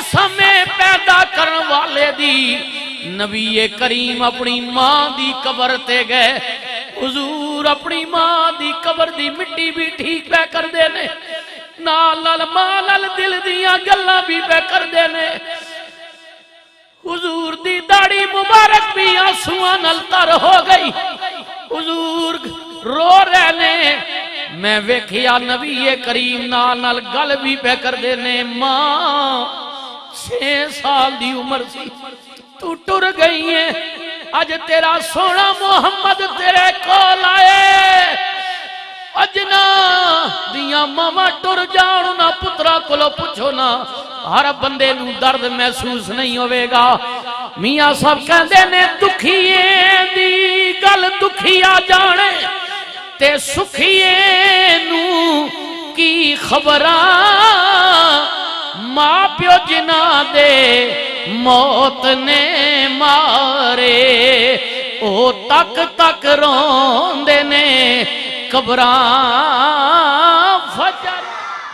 قسم پیدا کرن والے دی نبی کریم اپنی ماں دی قبر تے گئے حضور اپنی ماں دی قبر دی مٹی بھی ٹھیک پہ کر دینے نال مال دل دیاں گلاں بھی پہ کر دینے حضور دی داڑھی مبارک بھی آنسواں نال تر ہو گئی حضور رو رہنے میں ویکھیا نبی کریم نال گل بھی پہ کر دینے ماں 6 سال دی عمر سی تو ٹر گئی ہے اج تیرا سونا محمد تیرے کول آئے اجنا دیاں ماما ٹر جان نہ پترا کولو پوچھو نا ہر بندے نو درد محسوس نہیں ہوئے گا میاں صاحب کہندے نے دکھیے دی گل دکھیا جانے تے سکھیے نو کی خبراں ماں پیو جنا دے موت نے مارے او تک تک روندے نے قبراں فجر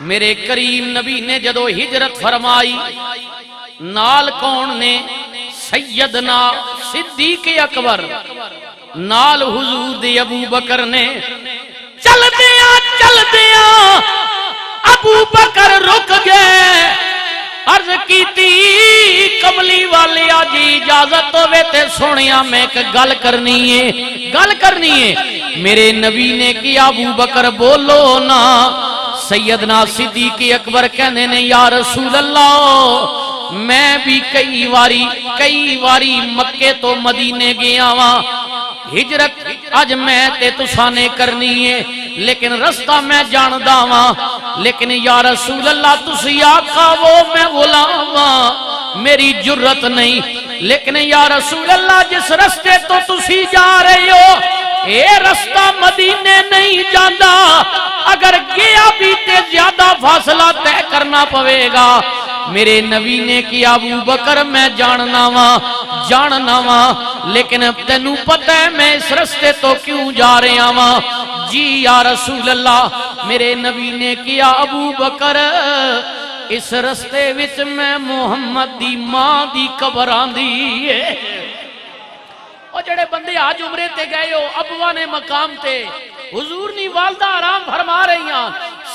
میرے کریم نبی نے جدو ہجرت فرمائی نال کون نے سیدنا صدیق اکبر نال حضور دی ابو بکر نے چل دیا ابو بکر رک گئے عرض کیتی کملی والی آجی اجازت ہوئے تے سونیا میں ایک گل کرنی ہے میرے نبی نے کیا ابو بکر بولو نا سیدنا صدیق اکبر کہنے نے یا رسول اللہ میں بھی کئی واری مکے تو مدینے گیا ہاں ہجرت اج میں تے تسانے کرنی ہے لیکن رستہ میں جاندا ہاں لیکن یا رسول اللہ تسی آقا وہ میں غلام ہاں میری جرت نہیں لیکن یا رسول اللہ جس رستے تو تسی جا رہے ہو اے رستہ مدینے نہیں جاندا اگر گیا بھی تے زیادہ فاصلہ طے کرنا پوے گا میرے نبی نے کیا ابو بکر میں جاننا وا لیکن تینو پتہ ہے میں اس رستے تو کیوں جا رہا ہاں جی یا رسول اللہ میرے نبی نے کیا ابو بکر اس رستے وچ میں محمد دی ماں دی قبر آندی ہے اور جڑے بندے آج عمرے تے گئے ہو ابوا نے مقام تے حضور نی والدہ آرام فرما رہی ہیں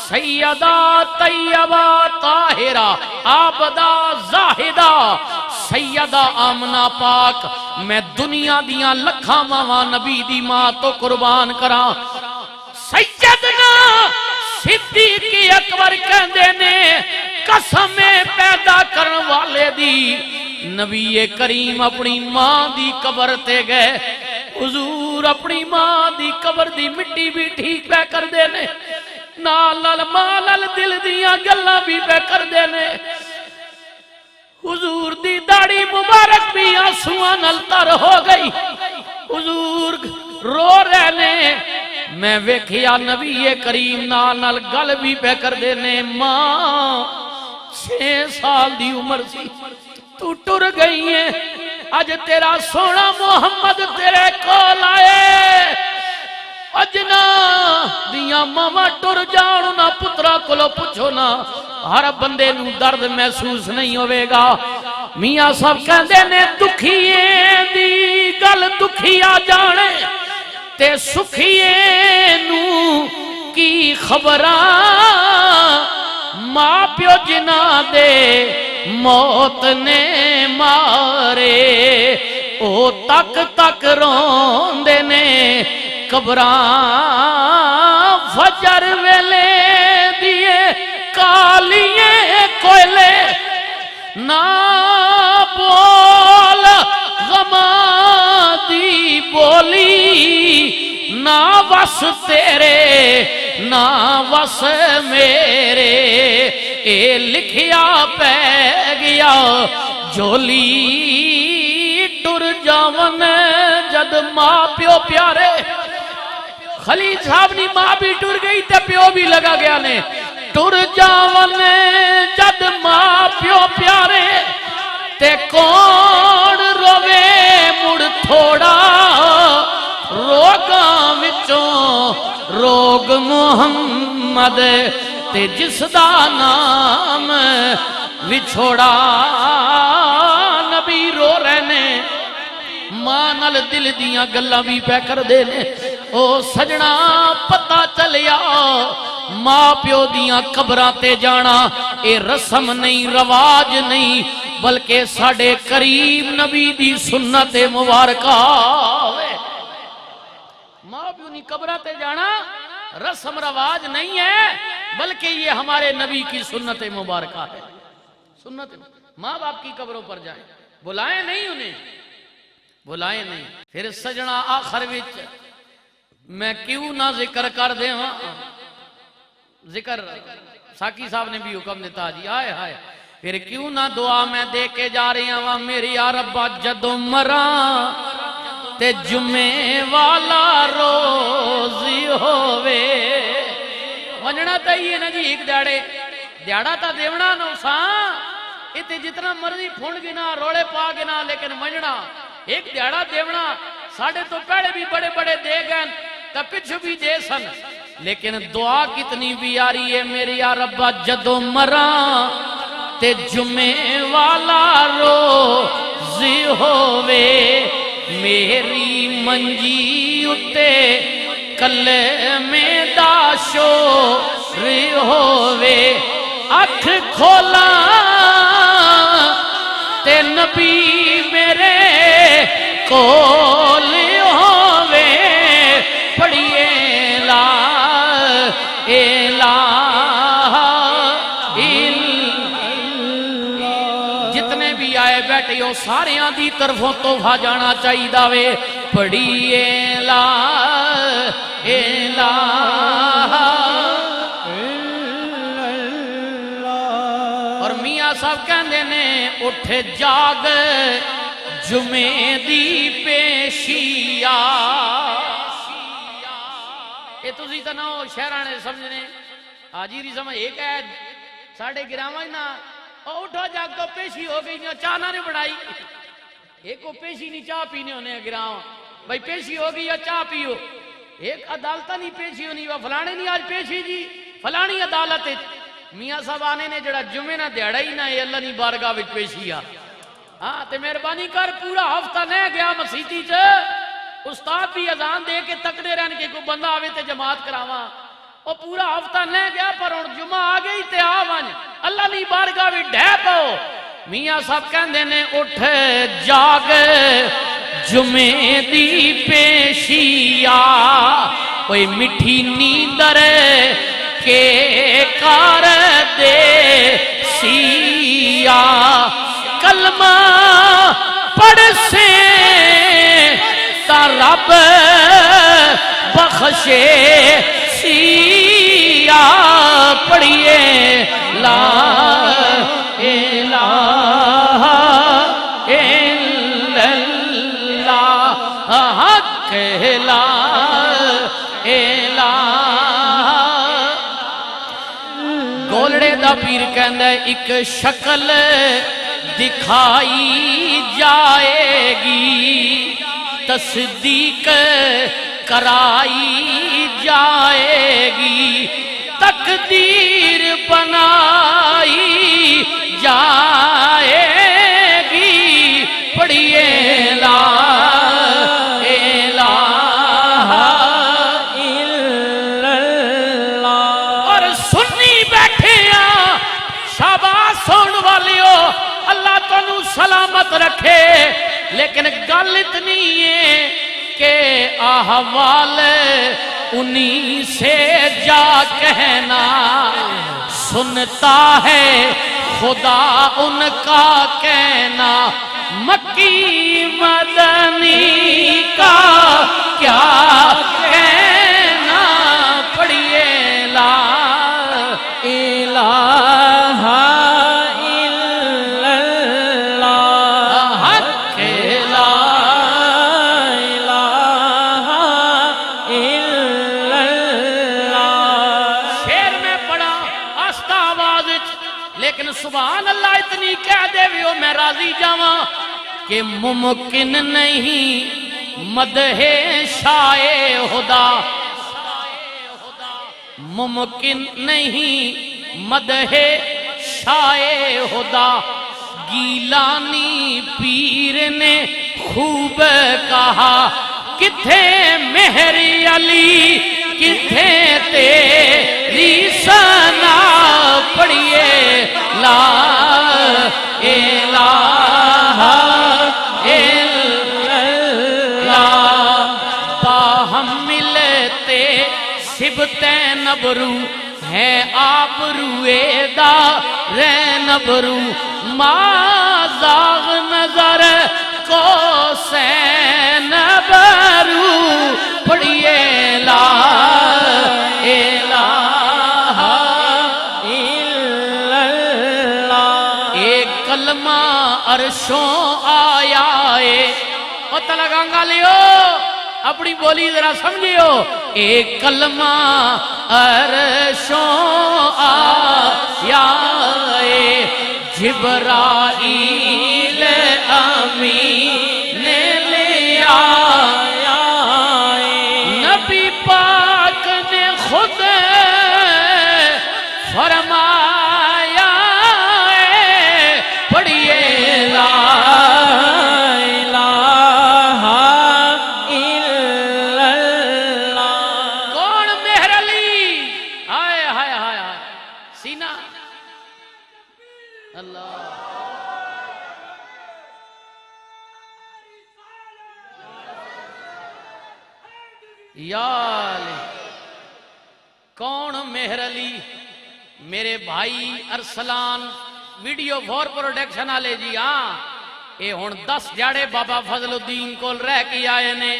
سیدہ طیبہ طاہرہ عابدہ زاہدہ سیدہ آمنہ پاک میں دنیا دیاں لکھاں ماں نبی دی ماں تو قربان کراں سیدنا صدیق اکبر کہندے نے قسم پیدا کرن والے دی نبی کریم اپنی ماں دی قبر تے گئے حضور اپنی ماں دی قبر دی مٹی بھی ٹھیک پہ کر دینے نال مال دل دیاں گلاں بھی پہ کر دینے حضور دی داڑھی مبارک بھی آنسواں نال تر ہو گئی حضور رو رہنے میں ویکھیا نبی کریم نال گل بھی پہ کر دینے ماں 6 سال دی عمر سی تو ٹر گئی ہے اج تیرا سونا محمد تیرے کول آئے اجنا دیاں ماما ٹر جان نہ پترا کولو پوچھو نا ہر بندے نو درد محسوس نہیں ہوئے گا میاں صاحب کہندے نے دکھیے دی گل دکھیا جانے تے سکھیے نو کی خبراں ماں پیو جنا دے موت نے مارے او تک تک روندے نے قبراں فجر ویلے دیے کالیے کوئلے نہ بول غماں دی بولی نہ وس تیرے نہ وس میرے اے لکھیا پہ گیا جولی ٹر جاون جد ماں پیو پیارے خلیل صاحب نی ماں بھی ٹر گئی تے پیو بھی لگا گیا نے ٹر جاون جد ماں پیو پیارے تے کون روے مڑ تھوڑا روگاں وچوں روگ محمد تے جس دا نام وچھوڑا نبی رو رہے نے ماں نال دل دیاں گلاں بھی پہ کر دے نے او سجنا پتہ چلیا ماں پیو دیاں قبراں تے جانا اے رسم نہیں رواج نہیں بلکہ ساڈے کریم نبی دی سنت مبارکہ ہے ماں پیو دی قبراں تے جانا رسم رواج نہیں ہے بلکہ یہ ہمارے نبی کی سنت مبارکہ ہے سنت ماں باپ کی قبروں پر جائیں بلائیں نہیں انہیں بلائیں نہیں پھر سجنا آخر وچ میں کیوں نہ ذکر کر دے ہاں ذکر ساکی صاحب نے بھی حکم دیتا جی آئے ہائے پھر کیوں نہ دعا میں دے کے جا رہی ہوں میری یا ربا جدو مراں تے جمعے والا روزی ہووے ونجنا تا ہی ہے نا جی ایک دیاڑا تا دیونا نو ساں اتے جتنا مرضی پھونڈ گنا روڑے پا گنا لیکن ونجنا ایک دیاڑا دیونا ساڑھے تو پہلے بھی بڑے بڑے دے گئن تا پچھو بھی دے سن لیکن دعا کتنی بھی آ رہی ہے میری یا ربا جدو مراں تے جمعے والا روزی ہووے میری منجی اتے کلمے دا شور ہووے اکھ کھولا تے نبی میرے کول ہووے پڑھیے لا الہ جتنے بھی آئے بیٹھے ہو سارے دی طرفوں تحفہ جانا چاہیے داوے پڑھیے لا الہ اور میاں صاحب کہندے نے اٹھ جاگ جمعے دی پیشیا یہ تسی تو نہ ہو شہرانے سمجھنے آجیری سمجھ ایک ہے ساڑھے گراما نا اٹھو جاگ تو پیشی ہو گئی چاہ نے بڑھائی ایک کو پیشی نہیں چاہ پینے ہونے گراما بھائی پیشی ہو گئی یا چاہ پیو ایک عدالتہ نہیں پیشی ہونی وہ فلانے نہیں آج پیشی جی فلانی عدالت میاں صاحب آنے نے جڑا جمعے نہ دیڑا ہی نہ اللہ نہیں بارگاہ وچ پیشی آ ہاں تے مہربانی کر پورا ہفتہ نہ گیا مسیتی چ استاد بھی اذان دے کے تکڑے رہن کے کوئی بندہ آوے تے جماعت کراواں او پورا ہفتہ نہ گیا پر ہن جمعہ آ گئی تے آ ون اللہ نہیں بارگاہ وچ ڈھے پاؤ میاں صاحب کہندے نے اٹھ جاگ جمعے دی پیشی آ کوئی میٹھی نیندر کے کار دے سیا کلمہ پڑھ سے تا رب بخشے سیا پڑھیے لا الہ الا اللہ حق لا الہ گولڑے دا پیر کہندہ ایک شکل دکھائی جائے گی تصدیق کرائی جائے گی تقدیر بنائی جائے گی پڑھیے لا الہ الا اللہ اور سنی بیٹھے ہیں شاباش سن والیو اللہ تنو سلامت رکھے لیکن گل اتنی ہے کہ احوال انہی سے جا کہنا سنتا ہے خدا ان کا کہنا مکی مدنی کا کیا کہنا پڑھیے لا الہ الا اللہ حق لا الہ الا اللہ شعر میں پڑھا آستہ آواز لیکن سبحان اللہ اتنی کہہ دے ویو میں راضی جاواں کہ ممکن نہیں مدح شاہ خدا ممکن نہیں مدح شائے خدا گیلانی پیر نے خوب کہا کتھے مہر علی کتھے تیری ثنا پڑھیے لا الہ الا اللہ باہم ملتے سبتے نبرو ہے آپ روئے دا رہ نبرو ما زاغ نظر کو سین برو پڑھیے لا الہ الا اللہ ایک کلمہ عرشوں آیا ہے او تلگانگا لیو اپنی بولی ذرا سمجھیو ایک کلمہ عرشوں آیا ہے جبرائیل امین لے آیا نبی پاک نے خود فرمایا پڑھیے لا الہ الا اللہ کون مہر علی ہائے ہائے ہائے سینہ اللہ یا علی کون مہر علی میرے بھائی ارسلان ویڈیو فور پروڈکشن آلے جی ہاں اے ہون 10 جاڑے بابا فضل الدین کول رہ کی آئے نے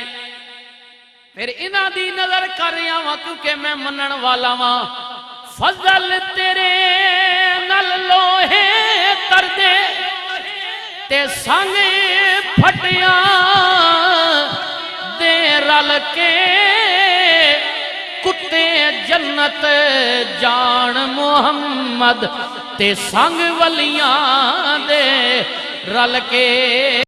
پھر انہاں دی نظر کر رہا ہوں کیونکہ میں منن والا ہوں فضل تیرے نل لوہے کر دے تے سنگ پھٹیاں دے رل کے کتے جنت جان محمد تے سنگ ولیاں دے رل کے